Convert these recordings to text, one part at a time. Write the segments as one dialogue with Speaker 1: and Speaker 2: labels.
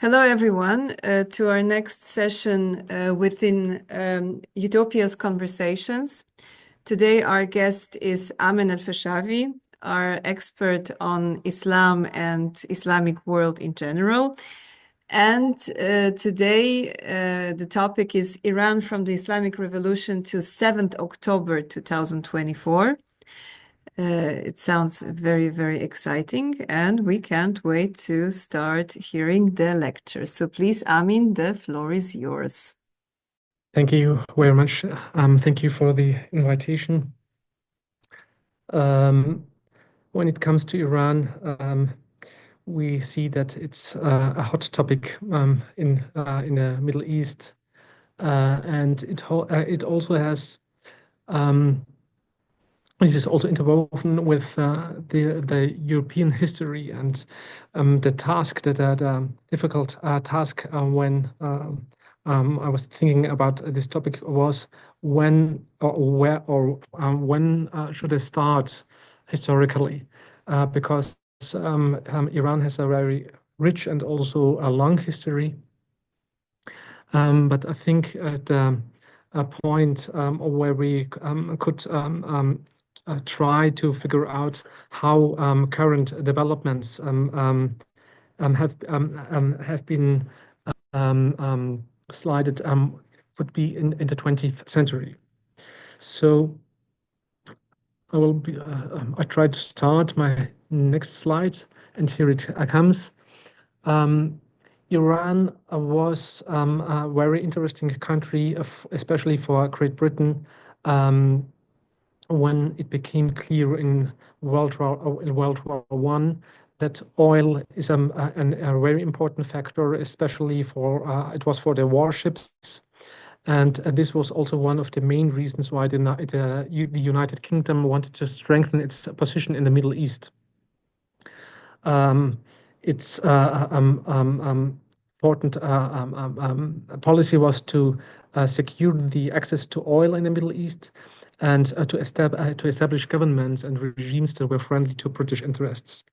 Speaker 1: Hello, everyone, to our next session within Utopia's Conversations. Today, our guest is Amin Elfeshawi, our expert on Islam and Islamic world in general. And today, the topic is Iran from the Islamic Revolution to 7th October 2024. It sounds very, very exciting, and we can't wait to start hearing the lecture. So please, Amin, the floor is yours.
Speaker 2: Thank you very much. Thank you for the invitation. When it comes to Iran, we see that it's a hot topic in the Middle East, and it also has. This is also interwoven with the European history and the difficult task when I was thinking about this topic was when or where or when should I start historically, because Iran has a very rich and also a long history. But I think at a point where we could try to figure out how current developments have been slided would be in the 20th century. So I will be. I try to start my next slide, and here it comes. Iran was a very interesting country, especially for Great Britain. When it became clear in World War I that oil is a very important factor, especially for it was for the warships, and this was also one of the main reasons why the United Kingdom wanted to strengthen its position in the Middle East. Its important policy was to secure the access to oil in the Middle East, and to establish governments and regimes that were friendly to British interests.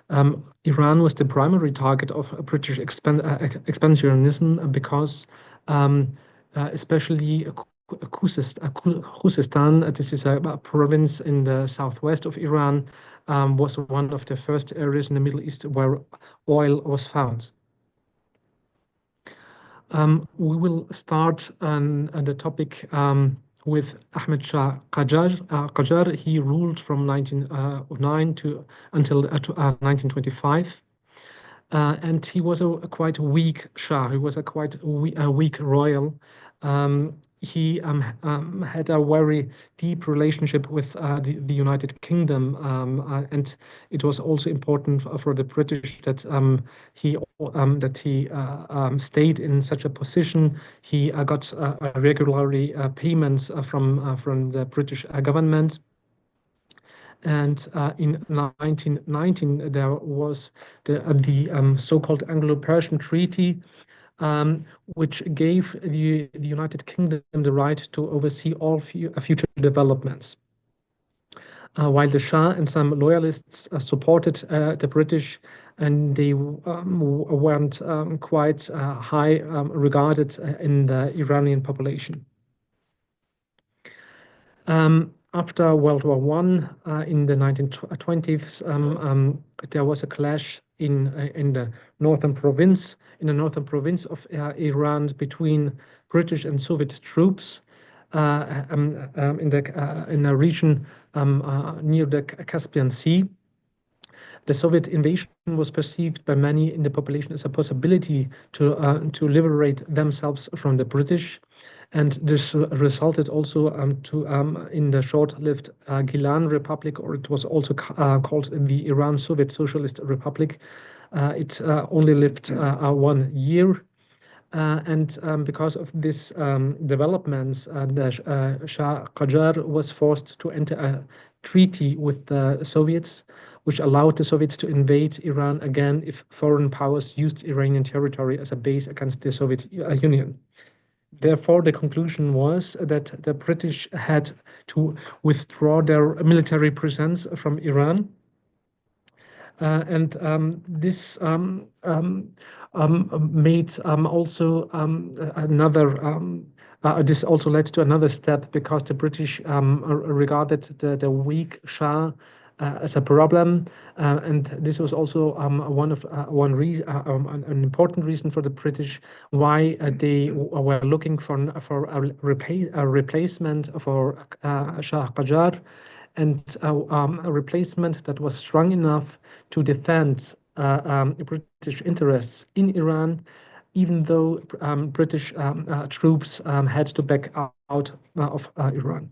Speaker 2: Iran was the primary target of British expansionism because especially Khuzestan, this is a province in the southwest of Iran, was one of the first areas in the Middle East where oil was found. We will start on the topic with Ahmed Shah Qajar. He ruled from 1909 until 1925. And he was a quite weak Shah. He was a quite weak royal. He had a very deep relationship with the United Kingdom, and it was also important for the British that he stayed in such a position. He got regularly payments from the British government. And in 1919, there was the so-called Anglo-Persian Treaty, which gave the United Kingdom the right to oversee all future developments. While the Shah and some loyalists supported the British, and they weren't quite high regarded in the Iranian population. After World War I, in the 1920s, there was a clash in the northern province of Iran between British and Soviet troops in a region near the Caspian Sea. The Soviet invasion was perceived by many in the population as a possibility to liberate themselves from the British. And this resulted also in the short-lived Gilan Republic, or it was also called the Iran Soviet Socialist Republic. It only lived 1 year. And because of this developments, the Shah Qajar was forced to enter a treaty with the Soviets, which allowed the Soviets to invade Iran again if foreign powers used Iranian territory as a base against the Soviet Union. Therefore, the conclusion was that the British had to withdraw their military presence from Iran. And this made also another. This also led to another step because the British regarded the weak Shah as a problem, and this was also an important reason for the British why they were looking for a replacement for Shah Qajar, and a replacement that was strong enough to defend British interests in Iran, even though British troops had to back out of Iran.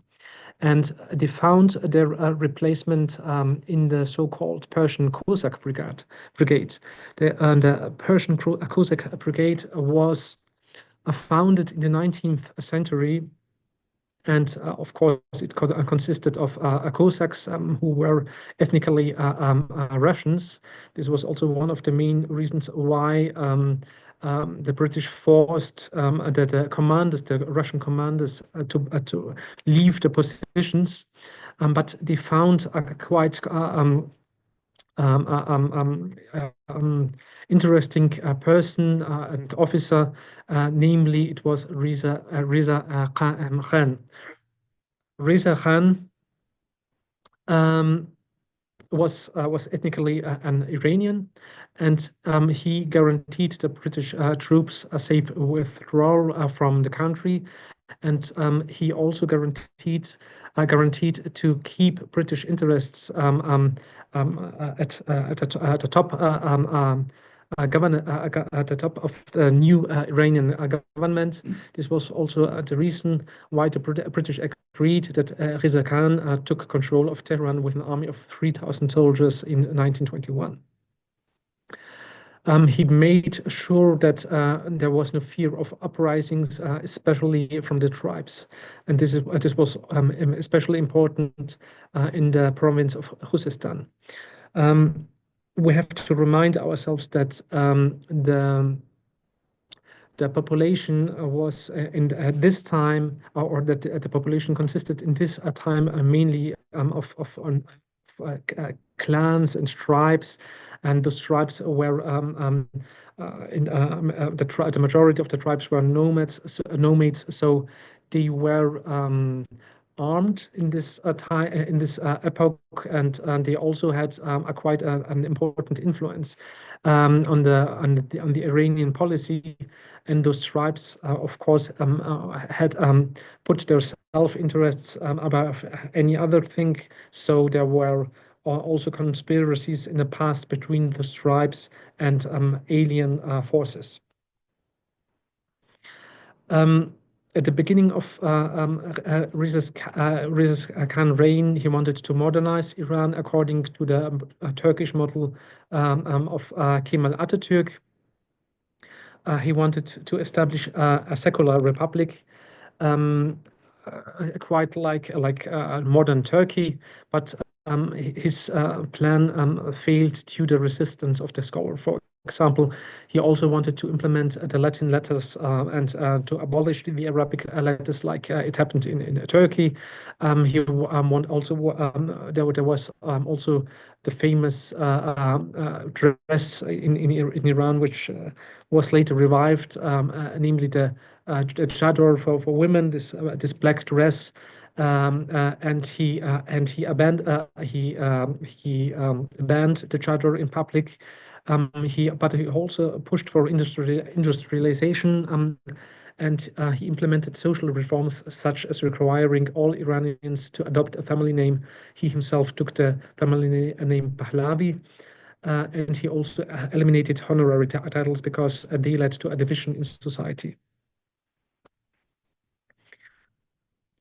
Speaker 2: And they found their replacement in the so-called Persian Cossack Brigade. The Persian Cossack Brigade was founded in the 19th century. And of course, it consisted of Cossacks who were ethnically Russians. This was also one of the main reasons why the British forced the commanders, the Russian commanders, to leave the positions. But they found a quite interesting person and officer, namely it was Reza Khan. Reza Khan was ethnically an Iranian, and he guaranteed the British troops a safe withdrawal from the country, and he also guaranteed to keep British interests at the top at the top of the new Iranian government. This was also the reason why the British agreed that Reza Khan took control of Tehran with an army of 3,000 soldiers in 1921. He made sure that there was no fear of uprisings, especially from the tribes. And this was especially important in the province of Khuzestan. We have to remind ourselves that the population was at this time, or that the population consisted in this time mainly of clans and tribes, and those tribes were the majority of the tribes were nomads, so they were armed in this time, in this epoch, and they also had quite an important influence on the Iranian policy. And those tribes, of course, had put their self-interests above any other thing. So there were also conspiracies in the past between those tribes and alien forces. At the beginning of Reza Khan's reign, he wanted to modernize Iran according to the Turkish model of Kemal Atatürk. He wanted to establish a secular republic, quite like modern Turkey, but his plan failed due to the resistance of the scholar. For example, he also wanted to implement the Latin letters and to abolish the Arabic letters, like it happened in Turkey. He there was also the famous dress in Iran, which was later revived, namely the chador for women, this black dress. And he banned the chador in public. But he also pushed for industrialization, and he implemented social reforms such as requiring all Iranians to adopt a family name. He himself took the family name Pahlavi, and he also eliminated honorary titles because they led to a division in society.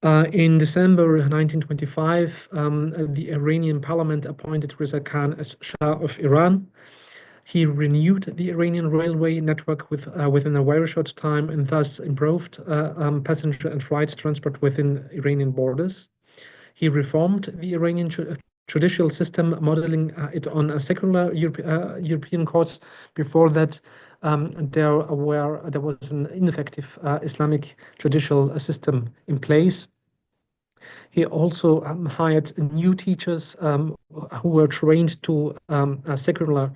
Speaker 2: In December 1925, the Iranian parliament appointed Reza Khan as Shah of Iran. He renewed the Iranian railway network within a very short time, and thus improved passenger and freight transport within Iranian borders. He reformed the Iranian judicial system, modeling it on a secular European courts. Before that, there was an ineffective Islamic judicial system in place. He also hired new teachers who were trained to a secular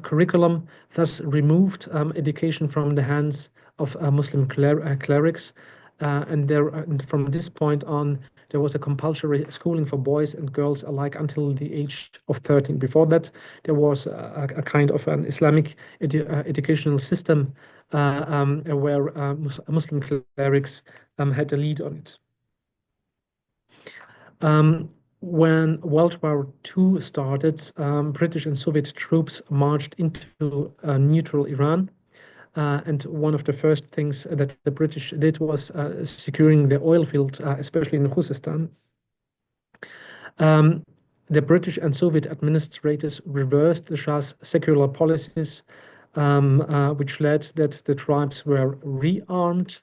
Speaker 2: curriculum, thus removed education from the hands of Muslim clerics. And from this point on, there was a compulsory schooling for boys and girls alike until the age of 13. Before that, there was a kind of an Islamic educational system where Muslim clerics had the lead on it. When World War II started, British and Soviet troops marched into neutral Iran. And one of the first things that the British did was securing the oil fields, especially in Khuzestan. The British and Soviet administrators reversed the Shah's secular policies, which led that the tribes were rearmed.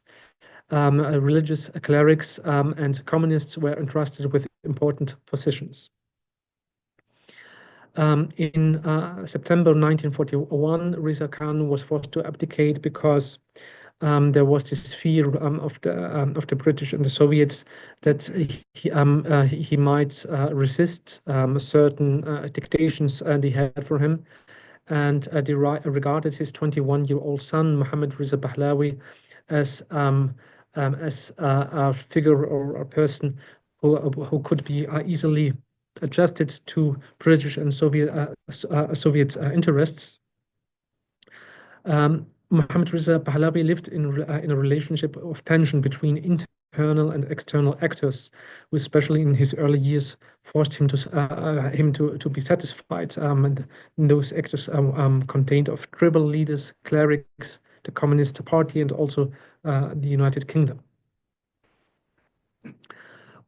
Speaker 2: Religious clerics and communists were entrusted with important positions. In September 1941, Reza Khan was forced to abdicate because there was this fear of the British and the Soviets that he might resist certain dictations they had for him, and they regarded his 21-year-old son Mohammad Reza Pahlavi as a figure or a person who could be easily adjusted to British and Soviet interests. Mohammad Reza Pahlavi lived in a relationship of tension between internal and external actors, who especially in his early years forced him to be satisfied. And those actors contained of tribal leaders, clerics, the Communist Party, and also the United Kingdom.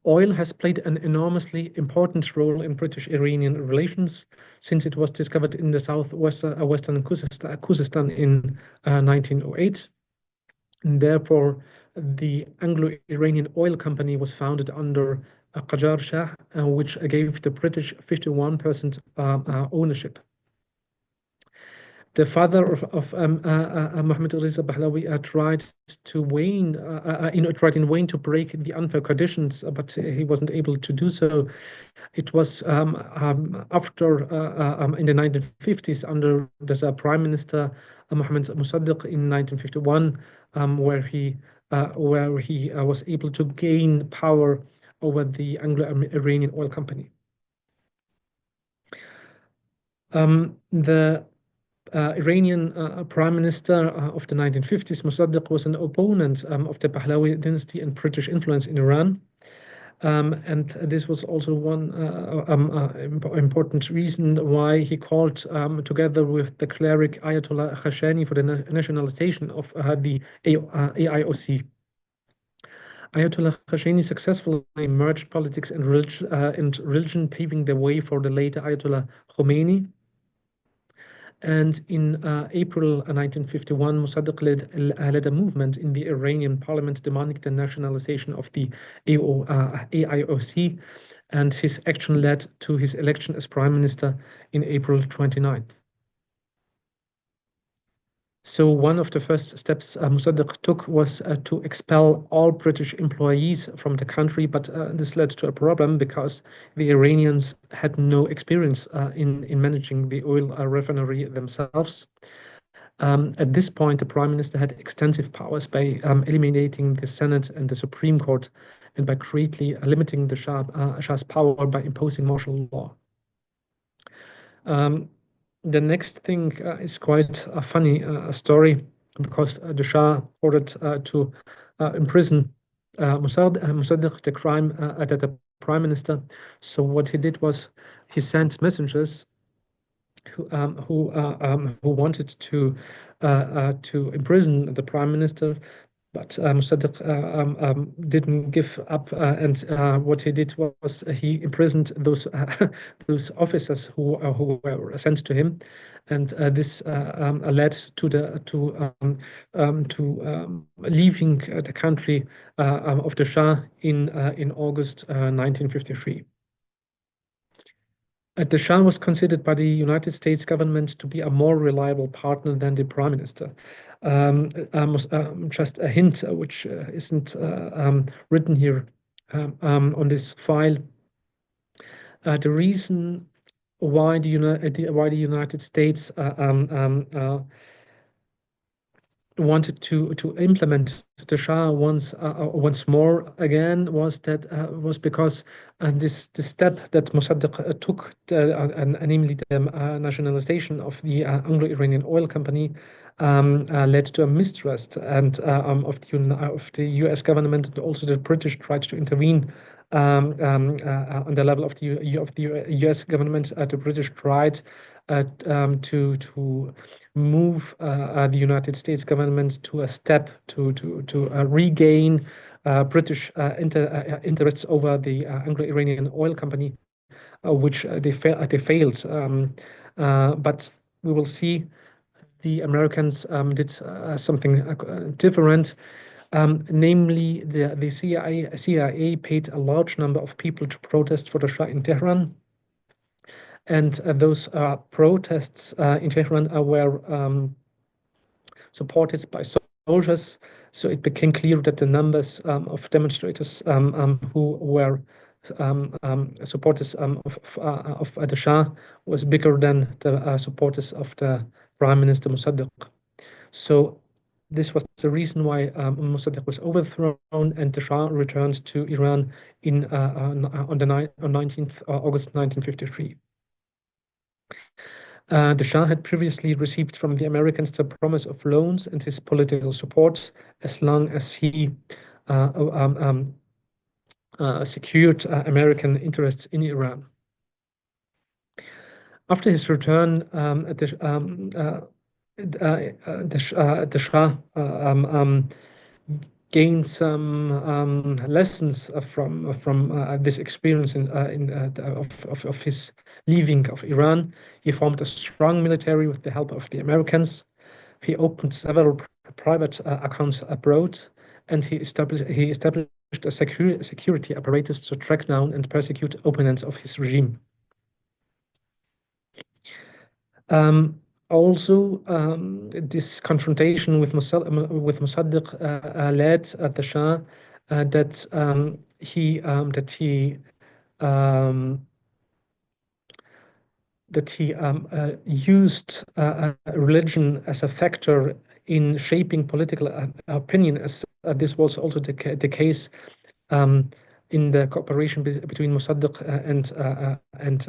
Speaker 2: Oil has played an enormously important role in British-Iranian relations since it was discovered in the western Khuzestan in 1908. And therefore, the Anglo-Iranian Oil Company was founded under Qajar Shah, which gave the British 51% ownership. The father of Mohammad Reza Pahlavi tried in vain to break the unfair conditions, but he wasn't able to do so. It was after in the 1950s under the Prime Minister Mohammad Mossadegh in 1951, where he was able to gain power over the Anglo-Iranian Oil Company. The Iranian Prime Minister of the 1950s, Mossadegh, was an opponent of the Pahlavi dynasty and British influence in Iran. And this was also one important reason why he called together with the cleric Ayatollah Khashani for the nationalization of the AIOC. Ayatollah Khashani successfully merged politics and religion, paving the way for the later Ayatollah Khomeini. And in April 1951, Mossadegh led a movement in the Iranian parliament demanding the nationalization of the AIOC, and his action led to his election as prime minister in April 29th. So one of the first steps Mossadegh took was to expel all British employees from the country, but this led to a problem because the Iranians had no experience in managing the oil refinery themselves. At this point, the prime minister had extensive powers by eliminating the Senate and the Supreme Court, and by greatly limiting the Shah's power by imposing martial law. The next thing is quite a funny story, because the Shah ordered to imprison Mossadegh, the prime minister. So what he did was he sent messengers who wanted to imprison the prime minister, but Mossadegh didn't give up, and what he did was he imprisoned those officers who were sent to him, and this led to leaving the country of the Shah in August 1953. The Shah was considered by the United States government to be a more reliable partner than the prime minister. Just a hint, which isn't written here. on this file. The reason why the United States wanted to implement the Shah once more again was because this step that Mossadegh took, namely the nationalization of the Anglo-Iranian oil company, led to a mistrust of the U.S. government, and also the British tried to intervene on the level of the U.S. government. The British tried to move the United States government to a step to regain British interests over the Anglo-Iranian oil company, which they failed. But we will see the Americans did something different. Namely, the CIA paid a large number of people to protest for the Shah in Tehran. And those protests in Tehran were supported by soldiers. So it became clear that the numbers of demonstrators who were supporters of the Shah was bigger than the supporters of the Prime Minister Mossadegh. So this was the reason why Mossadegh was overthrown and the Shah returned to Iran on 19th August 1953. The Shah had previously received from the Americans the promise of loans and his political support as long as he secured American interests in Iran. After his return, the Shah gained some lessons from this experience of his leaving of Iran. He formed a strong military with the help of the Americans. He opened several private accounts abroad, and he established a security apparatus to track down and persecute opponents of his regime. Also, this confrontation with Mossadegh led the Shah that he used religion as a factor in shaping political opinion, as this was also the case in the cooperation between Mossadegh and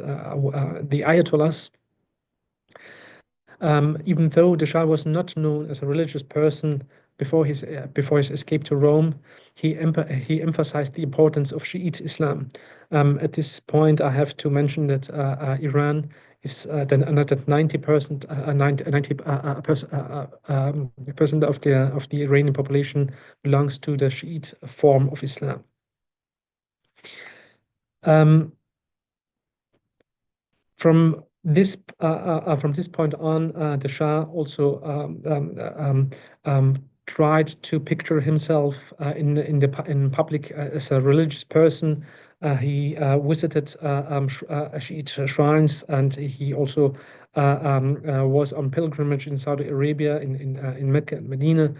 Speaker 2: the Ayatollahs. Even though the Shah was not known as a religious person before his escape to Rome, he emphasized the importance of Shiite Islam. At this point, I have to mention that Iran is that 90% of the Iranian population belongs to the Shiite form of Islam. From this point on, the Shah also tried to picture himself in public as a religious person. He visited Shiite shrines, and he also was on pilgrimage in Saudi Arabia, in Mecca and Medina,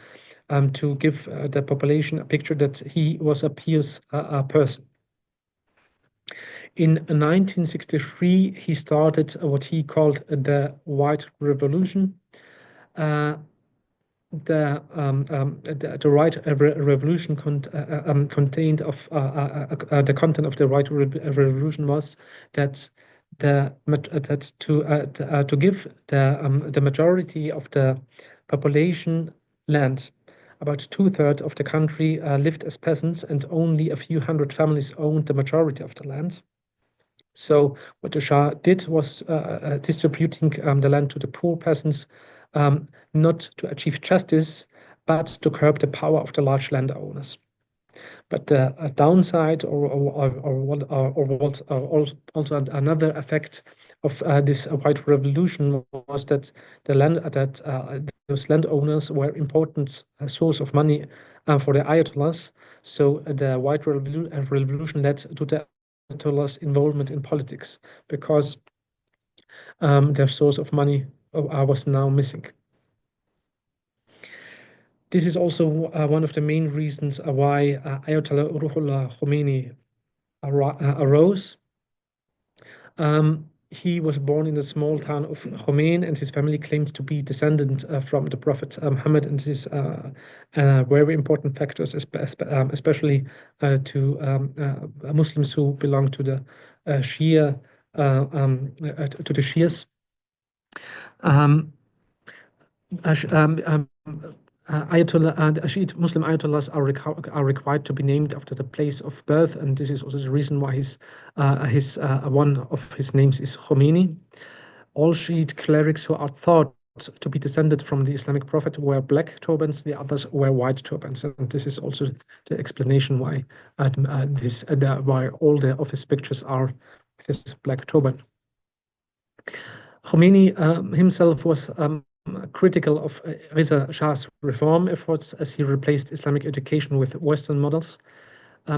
Speaker 2: to give the population a picture that he was a pious person. In 1963, he started what he called the White Revolution. The White Revolution contained of the content of the White Revolution was that to give the majority of the population land. About 2/3 of the country lived as peasants, and only a few hundred families owned the majority of the land. So what the Shah did was distributing the land to the poor peasants, not to achieve justice, but to curb the power of the large landowners. But the downside, or also another effect of this White Revolution was that those landowners were important source of money for the Ayatollahs. So the White Revolution led to the Ayatollahs' involvement in politics, because their source of money was now missing. This is also one of the main reasons why Ayatollah Ruhollah Khomeini arose. He was born in the small town of Khomein, and his family claimed to be descendant from the Prophet Muhammad, and this is very important factors, especially to Muslims who belong to the Shia, to the Shias. Shiite Muslim Ayatollahs are required to be named after the place of birth, and this is also the reason why one of his names is Khomeini. All Shiite clerics who are thought to be descended from the Islamic prophet wear black turbans, the others wear white turbans, and this is also the explanation why why all the office pictures are with this black turban. Khomeini himself was critical of Reza Shah's reform efforts as he replaced Islamic education with Western models.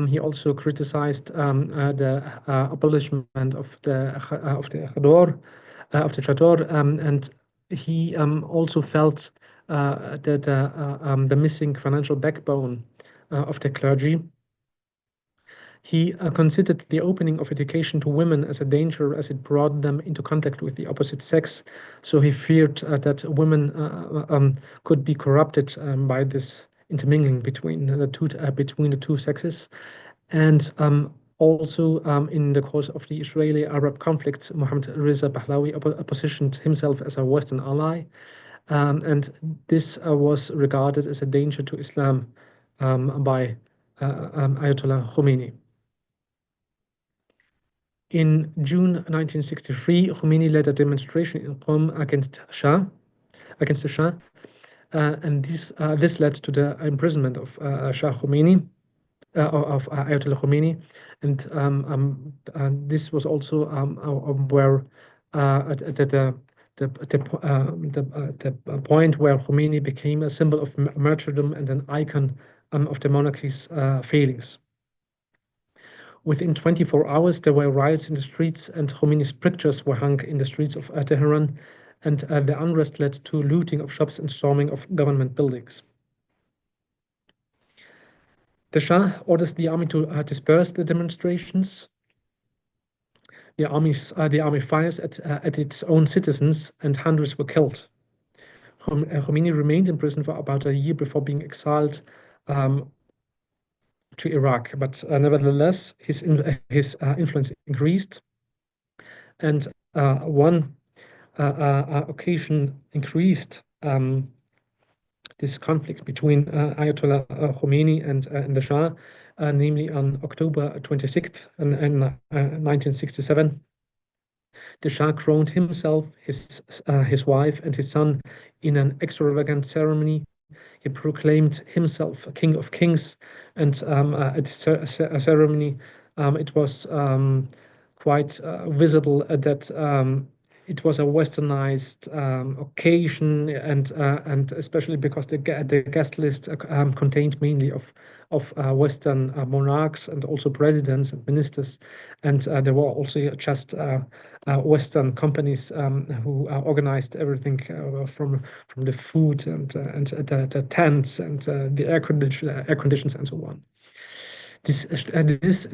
Speaker 2: He also criticized the abolishment of the chador, and he also felt that the missing financial backbone of the clergy. He considered the opening of education to women as a danger, as it brought them into contact with the opposite sex. So he feared that women could be corrupted by this intermingling between the two sexes. And also in the course of the Israeli-Arab conflict, Mohammad Reza Pahlavi positioned himself as a Western ally. And this was regarded as a danger to Islam by Ayatollah Khomeini. In June 1963, Khomeini led a demonstration in Qom against the Shah, and this led to the imprisonment of Shah Khomeini, of Ayatollah Khomeini, and this was also where the point where Khomeini became a symbol of martyrdom and an icon of the monarchy's failings. Within 24 hours, there were riots in the streets, and Khomeini's pictures were hung in the streets of Tehran, and the unrest led to looting of shops and storming of government buildings. The Shah orders the army to disperse the demonstrations. The army fires at its own citizens, and hundreds were killed. Khomeini remained in prison for about a year before being exiled to Iraq, but nevertheless, his influence increased, and one occasion increased this conflict between Ayatollah Khomeini and the Shah, namely on October 26th in 1967. The Shah crowned himself, his wife, and his son in an extravagant ceremony. He proclaimed himself King of Kings, and at a ceremony, it was quite visible that it was a westernized occasion, and especially because the guest list contained mainly of Western monarchs and also presidents and ministers, and there were also just Western companies who organized everything from the food and the tents and the air conditions and so on. This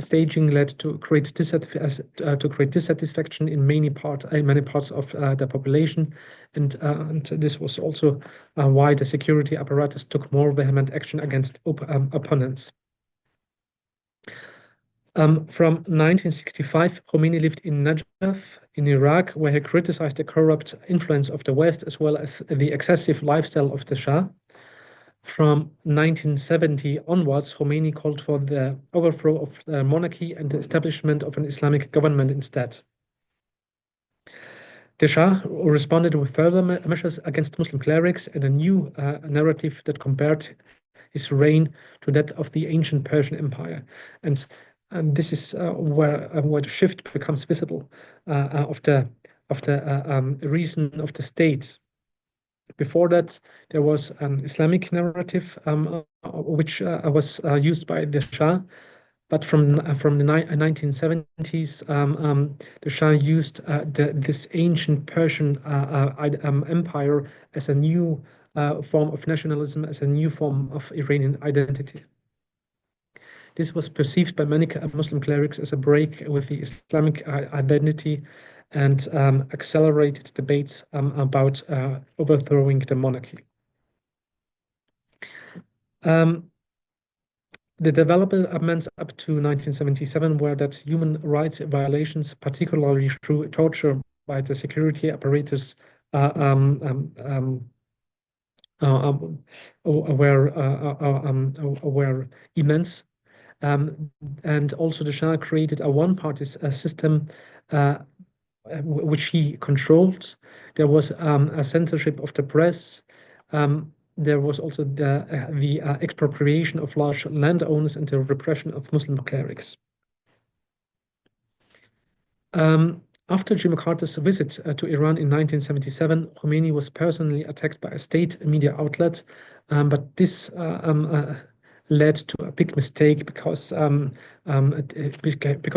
Speaker 2: staging led to great dissatisfaction in many parts of the population, and this was also why the security apparatus took more vehement action against opponents. From 1965, Khomeini lived in Najaf in Iraq, where he criticized the corrupt influence of the West as well as the excessive lifestyle of the Shah. From 1970 onwards, Khomeini called for the overthrow of the monarchy and the establishment of an Islamic government instead. The Shah responded with further measures against Muslim clerics and a new narrative that compared his reign to that of the ancient Persian Empire. And this is where the shift becomes visible of the reason of the state. Before that, there was an Islamic narrative which was used by the Shah, but from the 1970s, the Shah used this ancient Persian empire as a new form of nationalism, as a new form of Iranian identity. This was perceived by many Muslim clerics as a break with the Islamic identity and accelerated debates about overthrowing the monarchy. The developments up to 1977 were that human rights violations, particularly through torture by the security apparatus, were immense. And also the Shah created a one-party system which he controlled. There was a censorship of the press. There was also the expropriation of large landowners and the repression of Muslim clerics. After Jimmy Carter's visit to Iran in 1977, Khomeini was personally attacked by a state media outlet, but this led to a big mistake because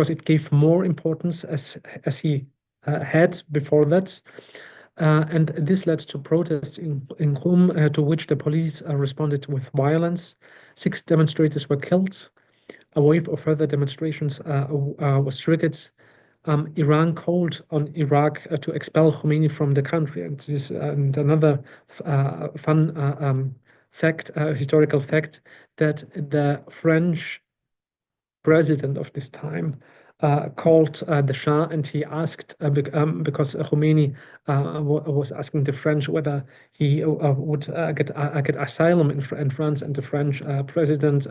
Speaker 2: it gave more importance as he had before that. And this led to protests in Qom, to which the police responded with violence. 6 demonstrators were killed. A wave of further demonstrations was triggered. Iran called on Iraq to expel Khomeini from the country. And this and another fun fact, historical fact, that the French president of this time called the Shah, and he asked, because Khomeini was asking the French whether he would get asylum in France, and the French president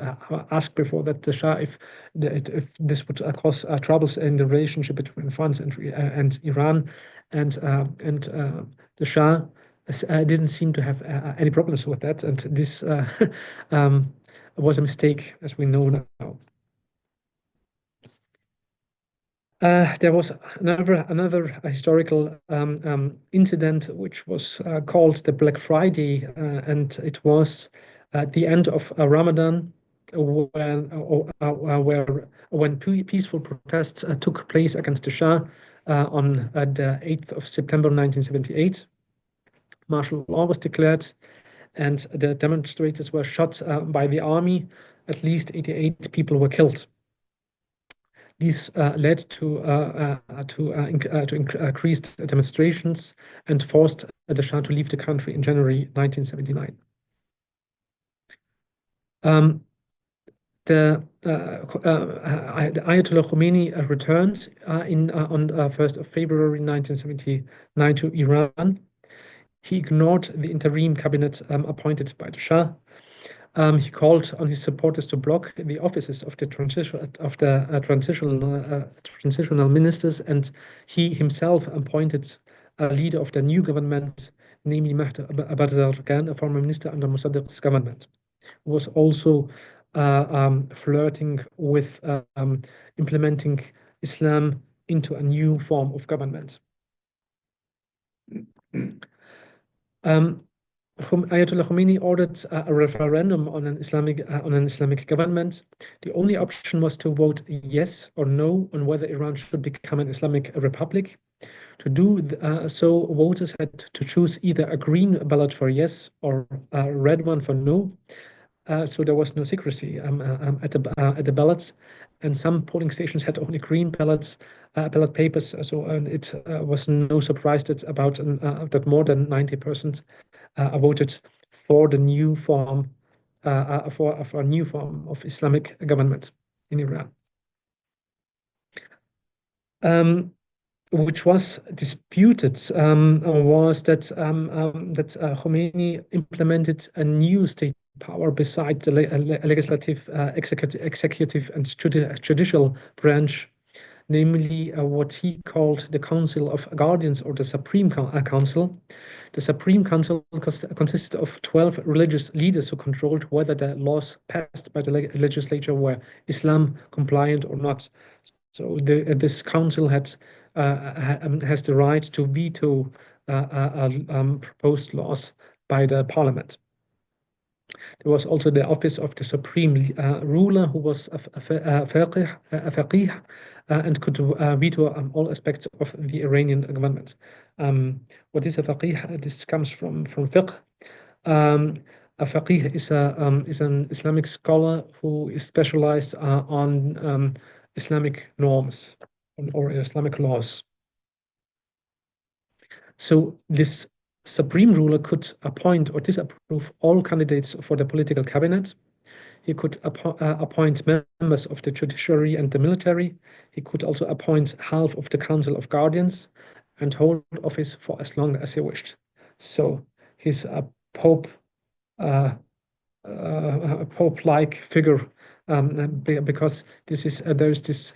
Speaker 2: asked before that the Shah if this would cause troubles in the relationship between France and Iran, and the Shah didn't seem to have any problems with that, and this was a mistake, as we know now. There was another historical incident which was called the Black Friday, and it was at the end of Ramadan, when peaceful protests took place against the Shah on the 8th of September 1978. Martial law was declared, and the demonstrators were shot by the army. At least 88 people were killed. These led to increased demonstrations and forced the Shah to leave the country in January 1979. The Ayatollah Khomeini returned on 1st of February 1979 to Iran. He ignored the interim cabinet appointed by the Shah. He called on his supporters to block the offices of the transitional ministers, and he himself appointed a leader of the new government, namely Mahdi Abad-Zargan, a former minister under Mossadegh's government, who was also flirting with implementing Islam into a new form of government. Ayatollah Khomeini ordered a referendum on an Islamic government. The only option was to vote yes or no on whether Iran should become an Islamic republic. To do so, voters had to choose either a green ballot for yes or a red one for no. So there was no secrecy at the ballots, and some polling stations had only green ballot papers. So it was no surprise that that more than 90% voted for the new form for a new form of Islamic government in Iran, which was disputed. Was that Khomeini implemented a new state power beside the legislative, executive, and judicial branch, namely what he called the Council of Guardians, or the Supreme Council. The Supreme Council consisted of 12 religious leaders who controlled whether the laws passed by the legislature were Islam compliant or not. So this council has the right to veto proposed laws by the parliament. There was also the office of the supreme ruler, who was a faqih, and could veto all aspects of the Iranian government. What is a faqih? This comes from fiqh. A faqih is an Islamic scholar who is specialized on Islamic norms or Islamic laws. So this supreme ruler could appoint or disapprove all candidates for the political cabinet. He could appoint members of the judiciary and the military. He could also appoint half of the Council of Guardians and hold office for as long as he wished. So he's a pope, a pope-like figure, because there's this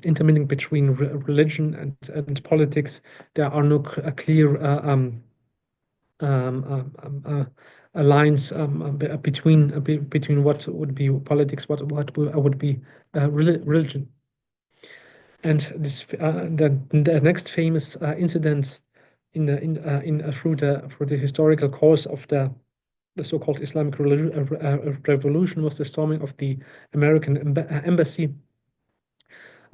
Speaker 2: intermingling between religion and politics. There are no clear lines between what would be politics, what would be religion. And this the next famous incident through the historical course of the so-called Islamic Revolution was the storming of the American embassy.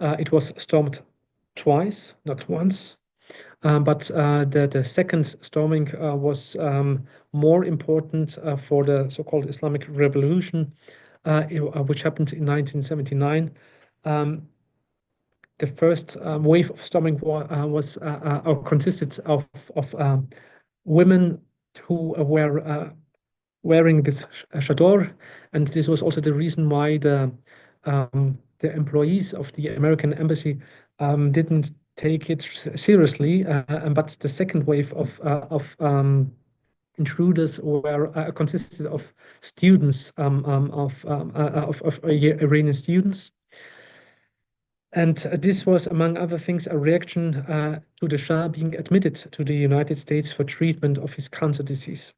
Speaker 2: It was stormed twice, not once. But the second storming was more important for the so-called Islamic Revolution, which happened in 1979. The first wave of storming was consisted of women who were wearing this chador, and this was also the reason why the employees of the American embassy didn't take it seriously. But the second wave of intruders were consisted of students of Iranian students. And this was, among other things, a reaction to the Shah being admitted to the United States for treatment of his cancer disease.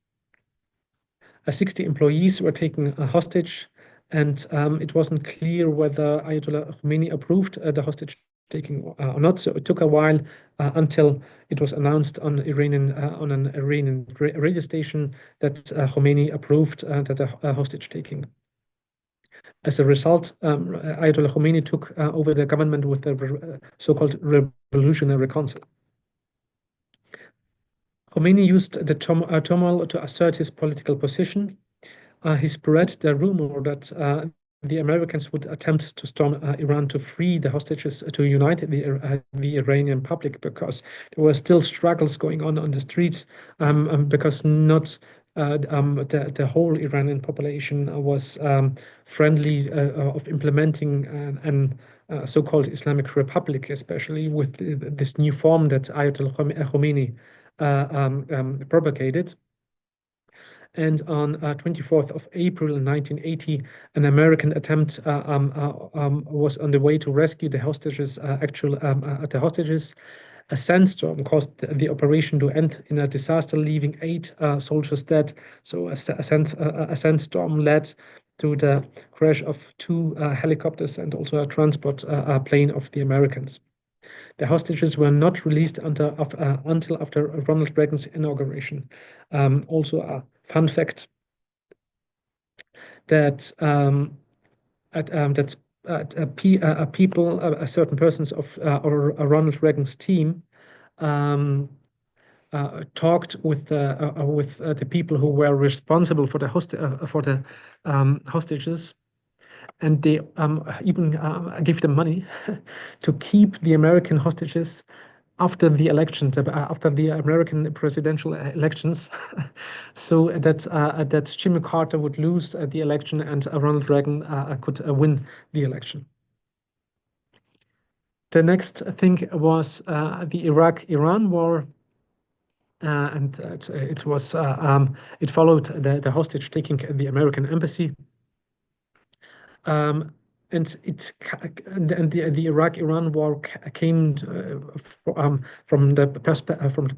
Speaker 2: 60 employees were taken hostage, and it wasn't clear whether Ayatollah Khomeini approved the hostage taking or not. So it took a while until it was announced on an Iranian radio station that Khomeini approved the hostage taking. As a result, Ayatollah Khomeini took over the government with the so-called Revolutionary Council. Khomeini used the turmoil to assert his political position. He spread the rumor that the Americans would attempt to storm Iran to free the hostages, to unite the Iranian public, because there were still struggles going on the streets, because not the whole Iranian population was friendly of implementing an so-called Islamic Republic, especially with this new form that Ayatollah Khomeini propagated. And on 24th of April 1980, an American attempt was on the way to rescue the hostages. The hostages. A sandstorm caused the operation to end in a disaster, leaving 8 soldiers dead. So a sandstorm led to the crash of 2 helicopters and also a transport plane of the Americans. The hostages were not released until after Ronald Reagan's inauguration. Also a fun fact that certain persons of Ronald Reagan's team talked with the people who were responsible for the hostages, and they even gave them money to keep the American hostages after the elections, after the American presidential elections, so that Jimmy Carter would lose the election and Ronald Reagan could win the election. The next thing was the Iraq-Iran war, and it followed the hostage taking at the American embassy. And the Iraq-Iran war came from the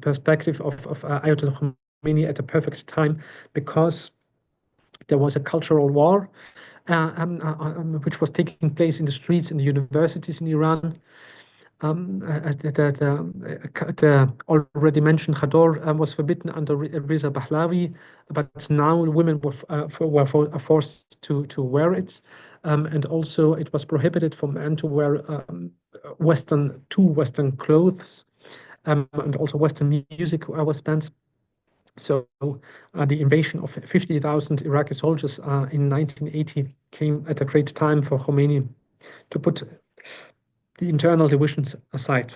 Speaker 2: perspective of Ayatollah Khomeini at a perfect time, because there was a cultural war which was taking place in the streets and the universities in Iran. The already mentioned chador was forbidden under Reza Pahlavi, but now women were forced to wear it. And also it was prohibited for men to wear Western clothes, and also Western music was banned. So the invasion of 50,000 Iraqi soldiers in 1980 came at a great time for Khomeini to put the internal divisions aside.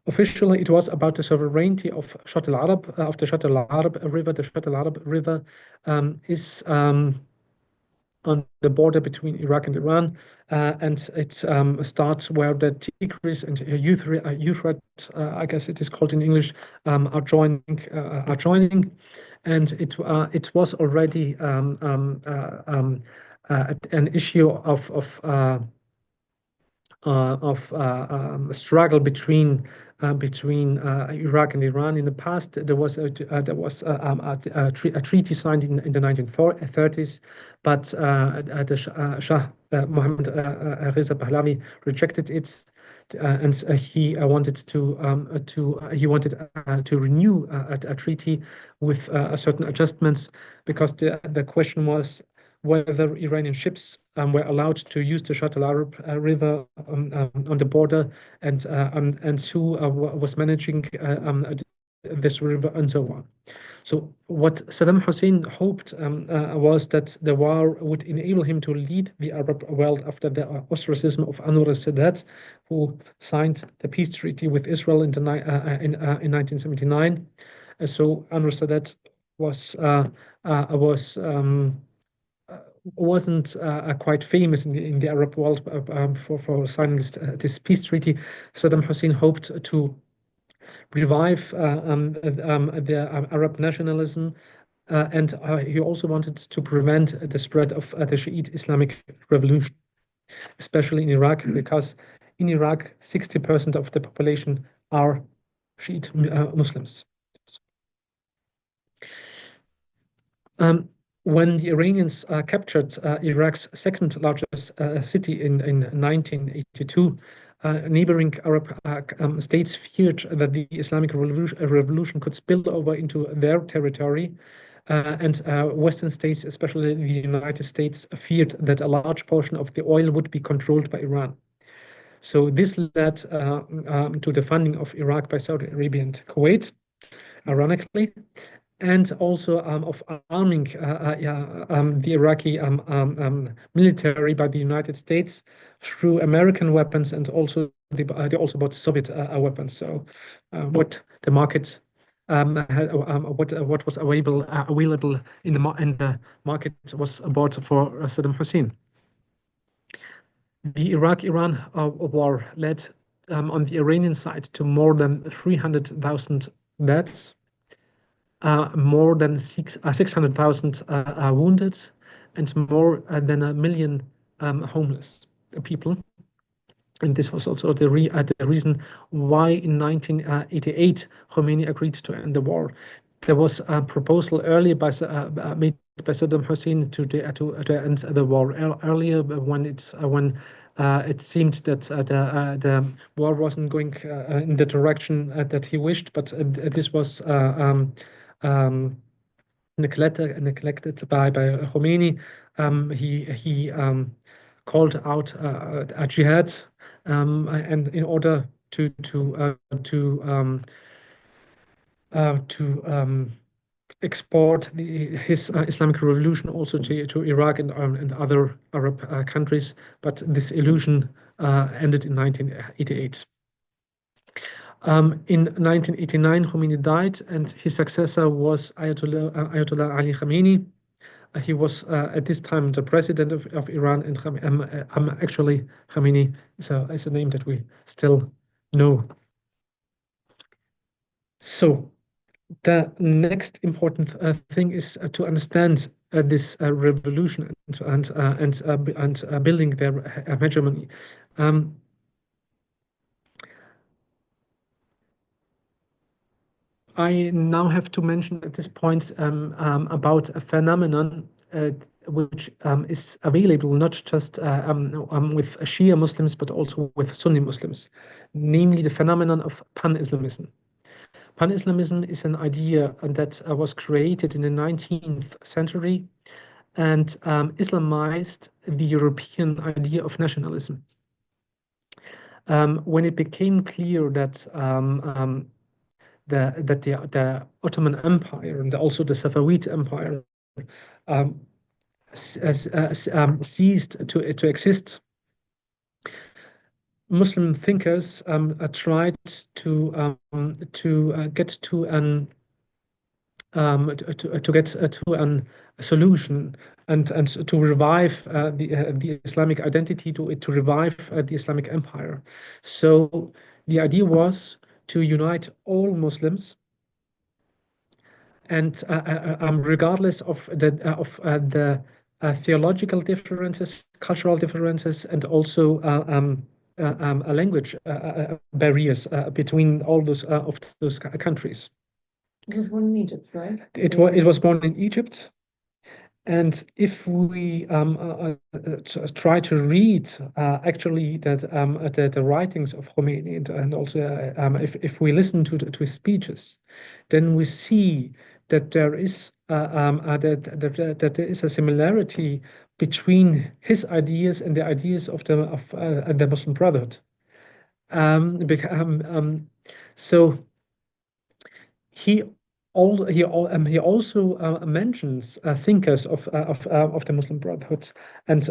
Speaker 2: Officially, it was about the sovereignty of Shatt al-Arab, of the Shatt al-Arab River. The Shatt al-Arab River is on the border between Iraq and Iran, and it starts where the Tigris and Euphrates, I guess it is called in English, are joining, and it was already an issue of struggle between Iraq and Iran. In the past, there was a treaty signed in the 1930s, but the Shah Mohammed Reza Pahlavi rejected it, and he wanted to renew a treaty with certain adjustments, because the question was whether Iranian ships were allowed to use the Shatt al-Arab River on the border, and who was managing this river, and so on. So what Saddam Hussein hoped was that the war would enable him to lead the Arab world after the ostracism of Anwar al-Sadat, who signed the peace treaty with Israel in 1979. So Anwar Sadat wasn't quite famous in the Arab world for signing this peace treaty. Saddam Hussein hoped to revive the Arab nationalism, and he also wanted to prevent the spread of the Shiite Islamic revolution, especially in Iraq, because in Iraq, 60% of the population are Shiite Muslims. When the Iranians captured Iraq's second largest city in 1982, neighboring Arab states feared that the Islamic revolution could spill over into their territory, and Western states, especially the United States, feared that a large portion of the oil would be controlled by Iran. So this led to the funding of Iraq by Saudi Arabia and Kuwait, ironically, and also of arming the Iraqi military by the United States through American weapons, and also they also bought Soviet weapons. So what the market what was available in the market was bought for Saddam Hussein. The Iraq-Iran war led on the Iranian side to more than 300,000 deaths, more than 600,000 wounded, and more than 1 million homeless people. And this was also the reason why in 1988 Khomeini agreed to end the war. There was a proposal earlier made by Saddam Hussein to end the war earlier, when it seemed that the war wasn't going in the direction that he wished, but this was neglected by Khomeini. He called out a jihad, and in order to export his Islamic revolution also to Iraq and other Arab countries, but this illusion ended in 1988. In 1989, Khomeini died, and his successor was Ayatollah Ali Khamenei. He was at this time the president of Iran, and actually Khamenei is a name that we still know. So the next important thing is to understand this revolution and building their hegemony. I now have to mention at this point about a phenomenon which is available not just with Shia Muslims, but also with Sunni Muslims, namely the phenomenon of pan-Islamism. Pan-Islamism is an idea that was created in the 19th century and Islamized the European idea of nationalism. When it became clear that the Ottoman Empire and also the Safavid Empire um, ceased to exist, Muslim thinkers tried to get to an to get to a solution and to revive the Islamic identity, to revive the Islamic Empire. So the idea was to unite all Muslims, and regardless of the theological differences, cultural differences, and also language barriers between all those of those countries.
Speaker 1: It was born in Egypt, right?
Speaker 2: It was born in Egypt. And if we try to read actually the writings of Khomeini, and also if we listen to his speeches, then we see that there is that there is a similarity between his ideas and the ideas of the Muslim Brotherhood. So he also mentions thinkers of the Muslim Brotherhood, and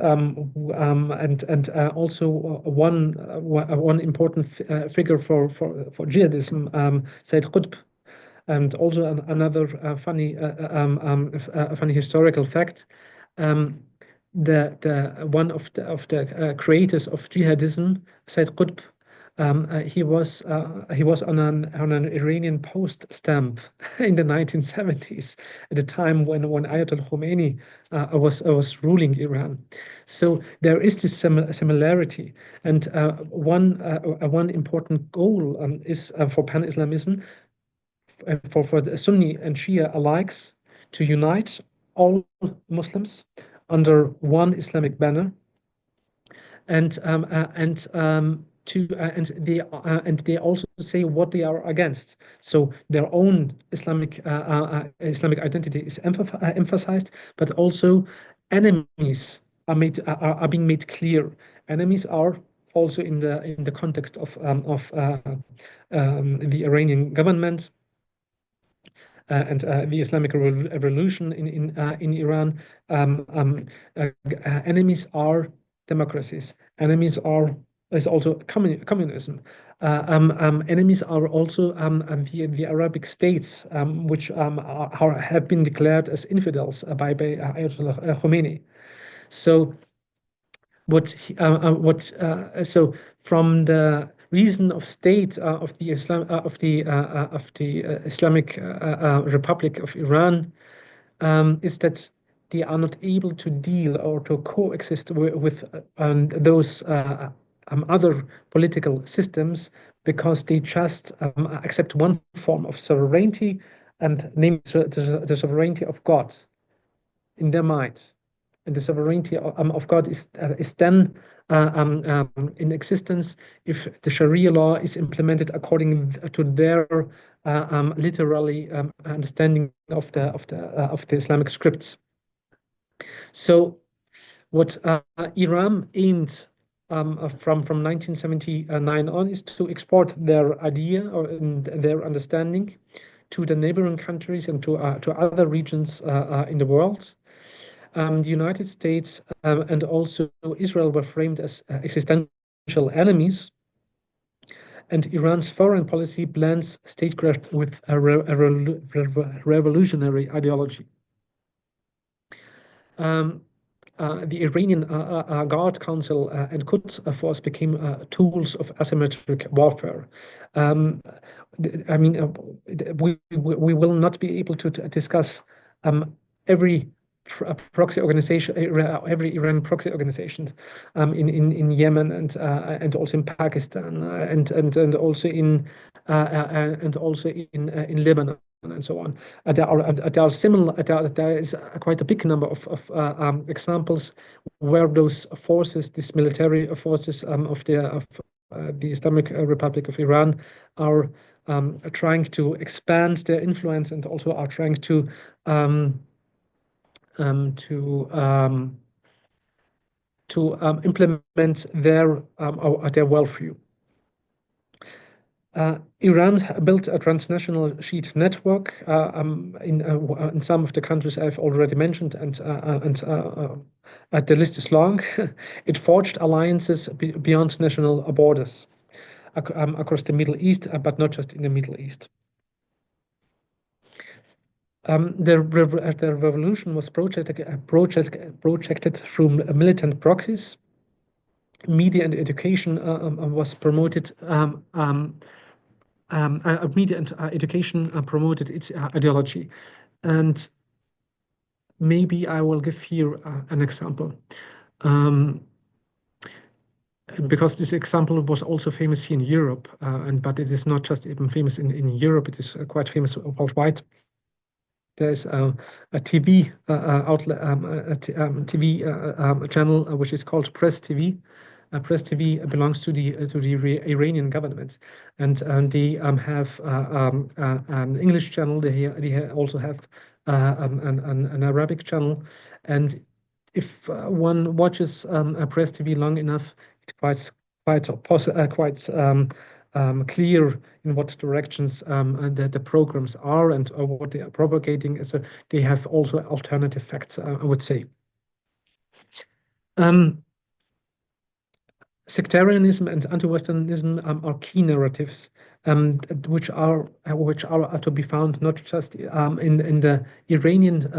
Speaker 2: also one important figure for jihadism, Sayyid Qutb, and also another funny historical fact. The one of the creators of jihadism, Sayyid Qutb, he was on an Iranian post stamp in the 1970s, at the time when Ayatollah Khomeini was ruling Iran. So there is this similarity, and one important goal is for pan-Islamism, for the Sunni and Shia alike, to unite all Muslims under one Islamic banner, and they also say what they are against. So their own Islamic identity is emphasized, but also enemies are being made clear. Enemies are also in the context of the Iranian government and the Islamic revolution in Iran. Enemies are democracies. Enemies is also communism. Enemies are also the Arabic states, which have been declared as infidels by Ayatollah Khomeini. So so from the reason of state of the Islamic Republic of Iran is that they are not able to deal or to coexist with those other political systems, because they just accept one form of sovereignty, and name the sovereignty of God in their mind. And the sovereignty of God is then in existence if the Sharia law is implemented according to their literally understanding of the Islamic scripts. So what Iran aimed from 1979 on is to export their idea or their understanding to the neighboring countries and to other regions in the world. The United States and also Israel were framed as existential enemies, and Iran's foreign policy blends statecraft with a revolutionary ideology. The Iranian Guard Council and Quds Force became tools of asymmetric warfare. I mean, we will not be able to discuss every proxy organization, every Iranian proxy organization in Yemen and also in Pakistan and also in Lebanon and so on. There are similar. There is quite a big number of examples where those forces, these military forces of the Islamic Republic of Iran, are trying to expand their influence and also are trying to implement their worldview. Iran built a transnational Shiite network in some of the countries I've already mentioned, and the list is long. It forged alliances beyond national borders across the Middle East, but not just in the Middle East. The revolution was projected through militant proxies. Media and education was promoted. Media and education promoted its ideology, and maybe I will give here an example. Because this example was also famous here in Europe, but it is not just even famous in Europe, it is quite famous worldwide. There's a TV outlet, TV channel which is called Press TV. Press TV belongs to the Iranian government, and they have an English channel. They also have an Arabic channel, and if one watches Press TV long enough, it's quite clear in what directions the programs are and what they are propagating. So they have also alternative facts, I would say. Sectarianism and anti-Westernism are key narratives, which are to be found not just in the Iranian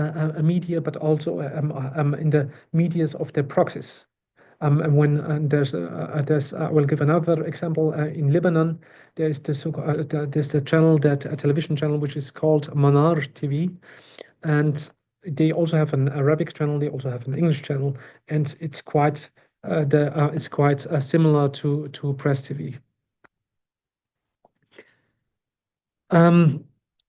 Speaker 2: media, but also in the medias of their proxies. And when there's I will give another example. In Lebanon, there's the channel, a television channel, which is called Manar TV, and they also have an Arabic channel. They also have an English channel, and it's quite similar to Press TV.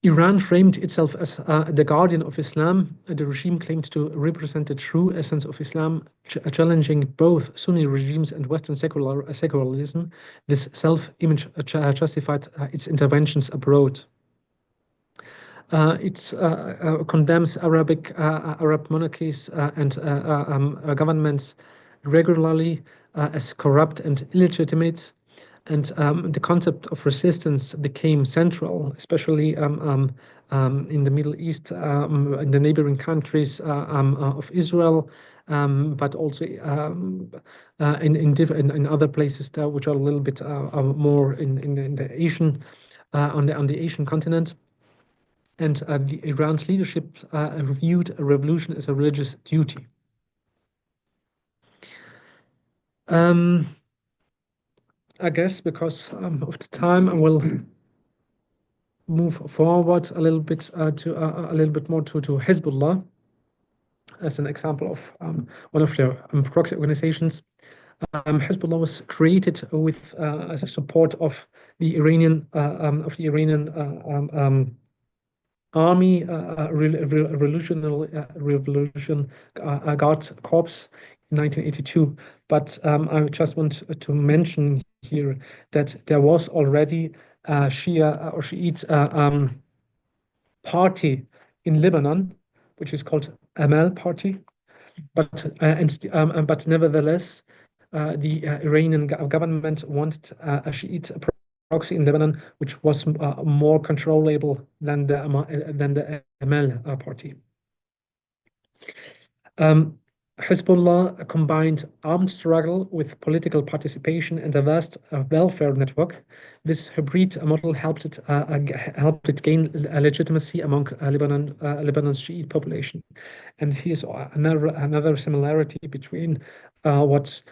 Speaker 2: Iran framed itself as the guardian of Islam. The regime claimed to represent the true essence of Islam, challenging both Sunni regimes and Western secularism. This self-image justified its interventions abroad. It condemns Arab monarchies and governments regularly as corrupt and illegitimate. And the concept of resistance became central, especially in the Middle East, in the neighboring countries of Israel, but also in other places which are a little bit more in the Asian on the Asian continent. And Iran's leadership viewed a revolution as a religious duty. I guess because of the time, I will move forward a little bit more to Hezbollah as an example of one of their proxy organizations. Hezbollah was created with support of the Iranian army, Revolution Guard Corps in 1982. But I just want to mention here that there was already a Shia or Shiite party in Lebanon, which is called Amal Party. But nevertheless, the Iranian government wanted a Shiite proxy in Lebanon, which was more controllable than the Amal party. Hezbollah combined armed struggle with political participation and a vast welfare network. This hybrid model helped it gain legitimacy among Lebanon's Shiite population. And here's another similarity between what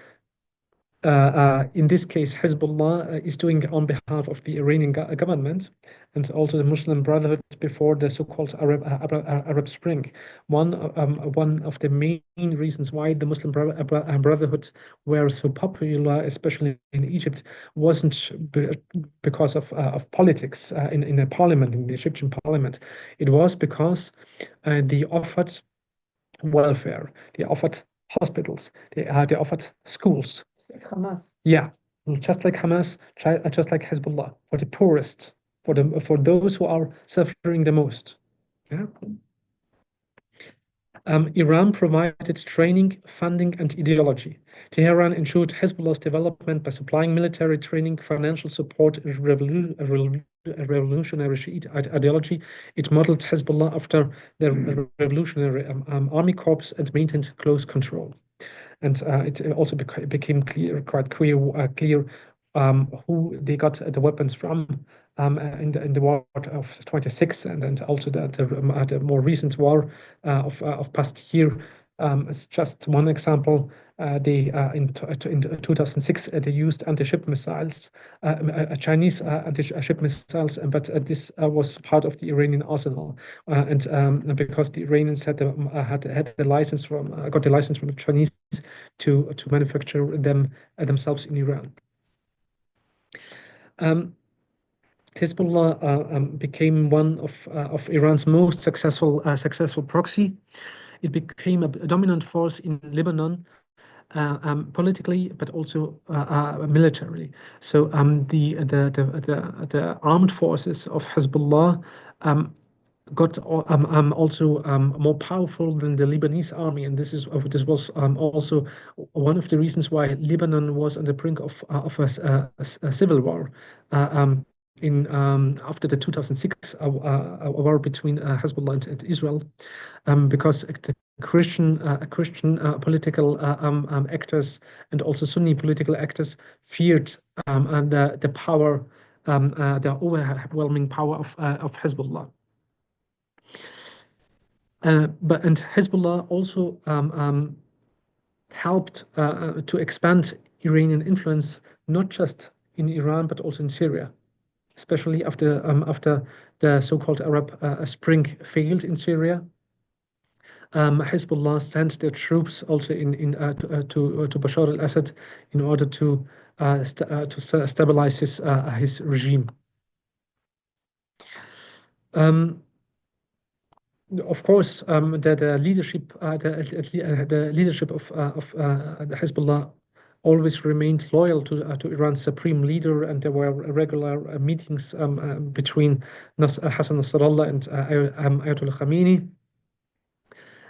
Speaker 2: in this case Hezbollah is doing on behalf of the Iranian government and also the Muslim Brotherhood before the so-called Arab Spring. One of the main reasons why the Muslim Brotherhood were so popular, especially in Egypt, wasn't because of politics in the parliament, in the Egyptian parliament. It was because they offered welfare, they offered hospitals, they offered schools.
Speaker 1: Hamas.
Speaker 2: Yeah, just like Hamas, just like Hezbollah, for the poorest, for those who are suffering the most. Yeah. Iran provided training, funding, and ideology. Tehran ensured Hezbollah's development by supplying military training, financial support, and revolutionary Shiite ideology. It modeled Hezbollah after the revolutionary army corps and maintained close control. And it also became quite clear who they got the weapons from in the war of 26, and also the more recent war of past year. It's just one example. In 2006 they used anti-ship missiles, Chinese anti-ship missiles, but this was part of the Iranian arsenal, and because the Iranians had the license got the license from the Chinese to manufacture them themselves in Iran. Hezbollah became one of Iran's most successful proxy. It became a dominant force in Lebanon, politically, but also militarily. So the armed forces of Hezbollah got also more powerful than the Lebanese army, and this was also one of the reasons why Lebanon was on the brink of a civil war after the 2006 war between Hezbollah and Israel, because the Christian political actors and also Sunni political actors feared the power, the overwhelming power of Hezbollah. And Hezbollah also helped to expand Iranian influence, not just in Iran but also in Syria, especially after the so-called Arab Spring failed in Syria. Hezbollah sent their troops also to Bashar al-Assad in order to stabilize his regime. Of course, the leadership of Hezbollah always remained loyal to Iran's supreme leader, and there were regular meetings between Hassan Nasrallah and Ayatollah Khamenei.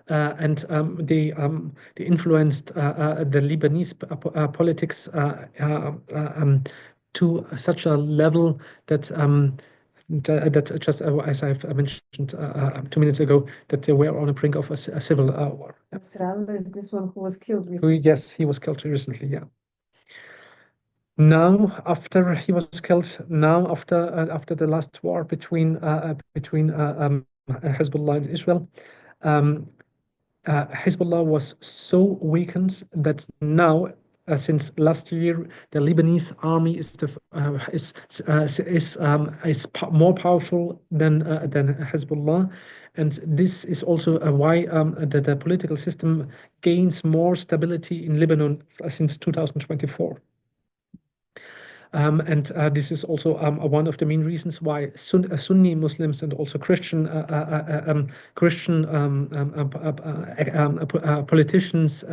Speaker 2: And they influenced the Lebanese politics to such a level that just as I've mentioned 2 minutes ago, that they were on the brink of a civil war.
Speaker 1: Nasrallah is this one who was killed recently?
Speaker 2: Yes, he was killed recently, yeah. Now, after he was killed, after the last war between Hezbollah and Israel, Hezbollah was so weakened that now, since last year, the Lebanese army is more powerful than Hezbollah, and this is also why the political system gains more stability in Lebanon since 2024. And this is also one of the main reasons why Sunni Muslims and also Christian politicians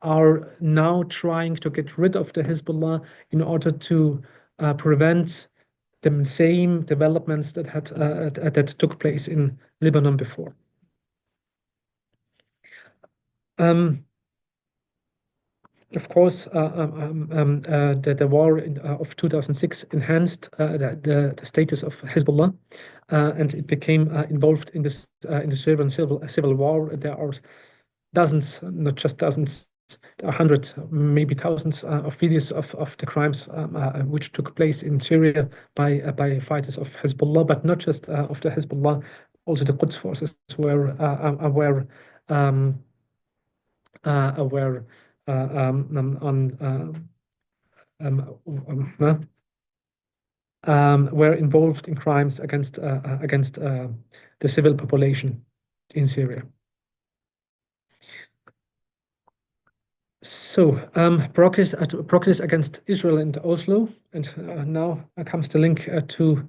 Speaker 2: are now trying to get rid of the Hezbollah in order to prevent the same developments that took place in Lebanon before. Of course, the war of 2006 enhanced the status of Hezbollah, and it became involved in the Syrian civil war. There are dozens, not just dozens, there are hundreds, maybe thousands of videos of the crimes which took place in Syria by fighters of Hezbollah, but not just of the Hezbollah. Also, the Quds forces were were involved in crimes against the civil population in Syria. So progress against Israel and Oslo, and now comes the link to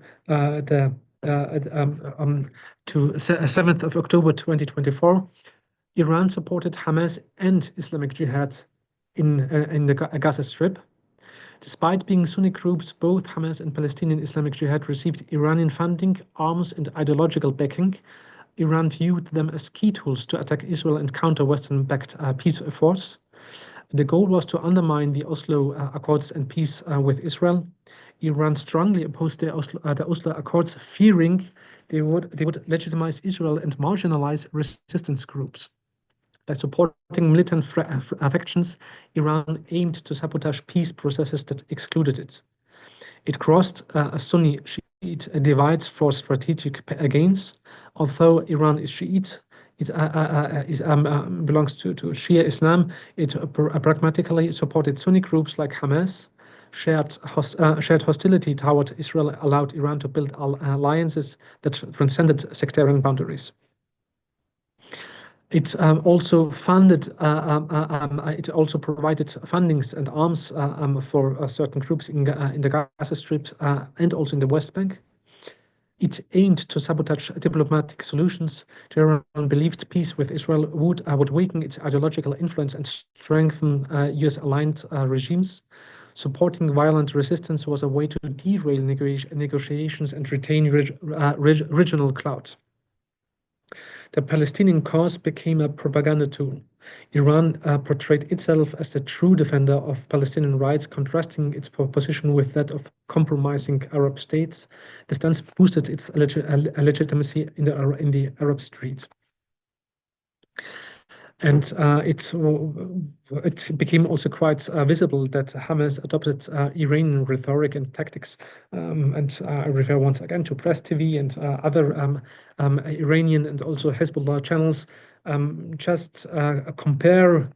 Speaker 2: 7th of October 2024. Iran supported Hamas and Islamic Jihad in the Gaza Strip. Despite being Sunni groups, both Hamas and Palestinian Islamic Jihad received Iranian funding, arms, and ideological backing. Iran viewed them as key tools to attack Israel and counter Western-backed peace efforts. The goal was to undermine the Oslo Accords and peace with Israel. Iran strongly opposed the Oslo Accords, fearing they would legitimize Israel and marginalize resistance groups. By supporting militant factions, Iran aimed to sabotage peace processes that excluded it. It crossed a Sunni-Shiite divides for strategic gains. Although Iran is Shiite, it belongs to Shia Islam. It pragmatically supported Sunni groups like Hamas. Shared hostility toward Israel allowed Iran to build alliances that transcended sectarian boundaries. It also funded. It also provided fundings and arms for certain groups in the Gaza Strip and also in the West Bank. It aimed to sabotage diplomatic solutions. Tehran believed peace with Israel would weaken its ideological influence and strengthen US-aligned regimes. Supporting violent resistance was a way to derail negotiations and retain regional clout. The Palestinian cause became a propaganda tool. Iran portrayed itself as the true defender of Palestinian rights, contrasting its position with that of compromising Arab states. The stance boosted its legitimacy in the Arab street. And it became also quite visible that Hamas adopted Iranian rhetoric and tactics. I refer once again to Press TV and other Iranian and also Hezbollah channels. Just compare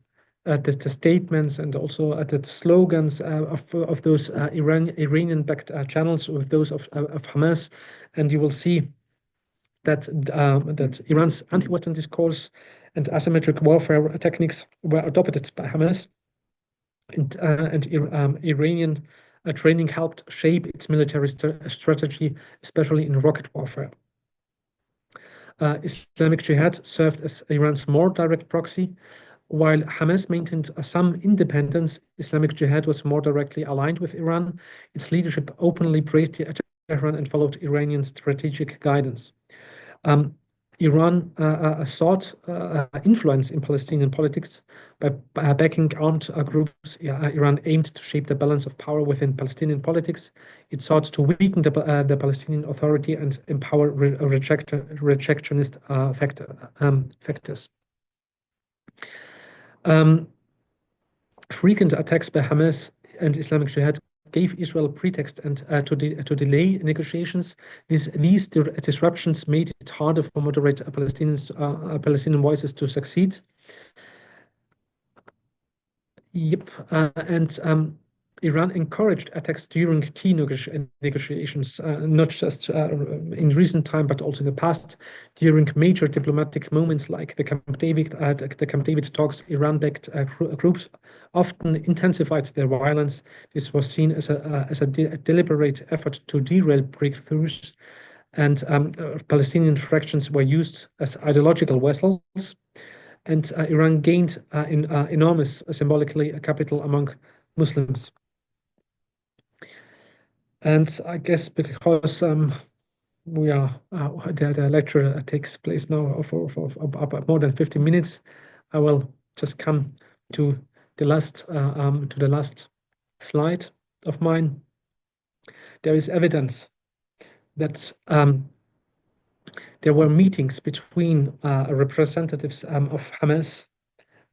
Speaker 2: the statements and also the slogans of those Iranian-backed channels with those of Hamas, and you will see that Iran's anti-weapon discourse and asymmetric warfare techniques were adopted by Hamas, and Iranian training helped shape its military strategy, especially in rocket warfare. Islamic Jihad served as Iran's more direct proxy. While Hamas maintained some independence, Islamic Jihad was more directly aligned with Iran. Its leadership openly praised Tehran and followed Iranian strategic guidance. Iran sought influence in Palestinian politics by backing armed groups. Iran aimed to shape the balance of power within Palestinian politics. It sought to weaken the Palestinian Authority and empower rejectionist factors. Frequent attacks by Hamas and Islamic Jihad gave Israel a pretext and to delay negotiations. These disruptions made it harder for moderate Palestinian voices to succeed. Iran encouraged attacks during key negotiations, not just in recent time, but also in the past. During major diplomatic moments like the Camp David talks, Iran-backed groups often intensified their violence. This was seen as a deliberate effort to derail breakthroughs, and Palestinian fractions were used as ideological vessels. And Iran gained enormous symbolically capital among Muslims. And I guess because we are the lecture takes place now for about more than 50 minutes, I will just come to the last slide of mine. There is evidence that there were meetings between representatives of Hamas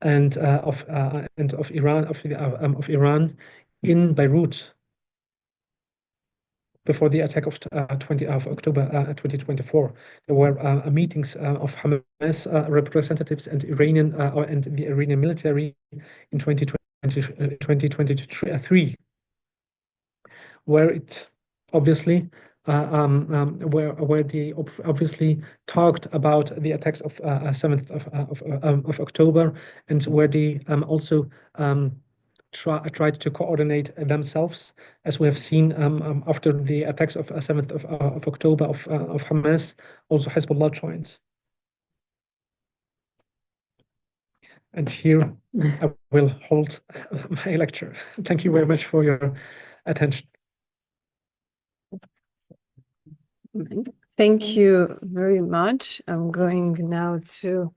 Speaker 2: and of Iran in Beirut before the attack of 20 October 2024. There were meetings of Hamas representatives and Iranian and the Iranian military in 2023, where it obviously where they obviously talked about the attacks of 7th of October, and where they also tried to coordinate themselves, as we have seen after the attacks of 7th of October of Hamas. Also Hezbollah joined. And here I will hold my lecture. Thank you very much for your attention.
Speaker 1: Thank you very much. I'm going now to,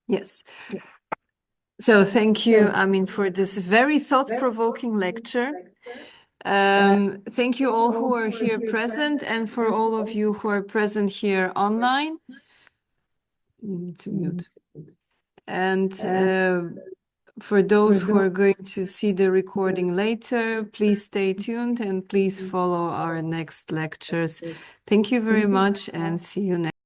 Speaker 1: yes. So thank you, Amin, for this very thought-provoking lecture. Thank you all who are here present and for all of you who are present here online. You need to mute. And for those who are going to see the recording later, please stay tuned and please follow our next lectures. Thank you very much and see you next.